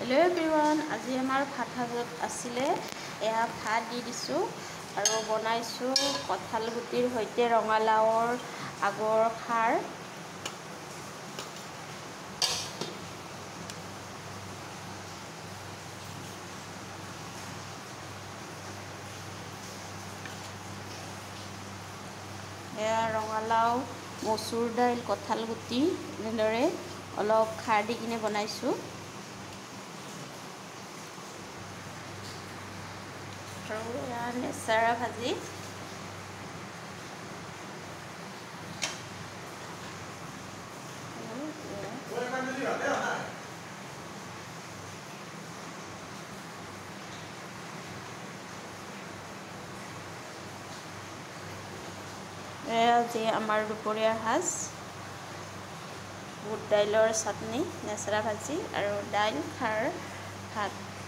hello everyone आज आमार भात भाजत आছিলে एया भात दी दिसु आरो बनाइसु कठाल गुटिर सहिते रंगालाओर आगर खार एया रंगालाओ मसुर दाइल कठाल गुटी एनेदरे अलप खार दी किने बनाइसु আৰু এয়া নেচাৰা ভাজি এয়া যে আমাৰ দুপৰীয়াৰ সাজ বুট দাইলৰ চাটনি নেচাৰা ভাজি আৰু দাইল খাৰ ভাত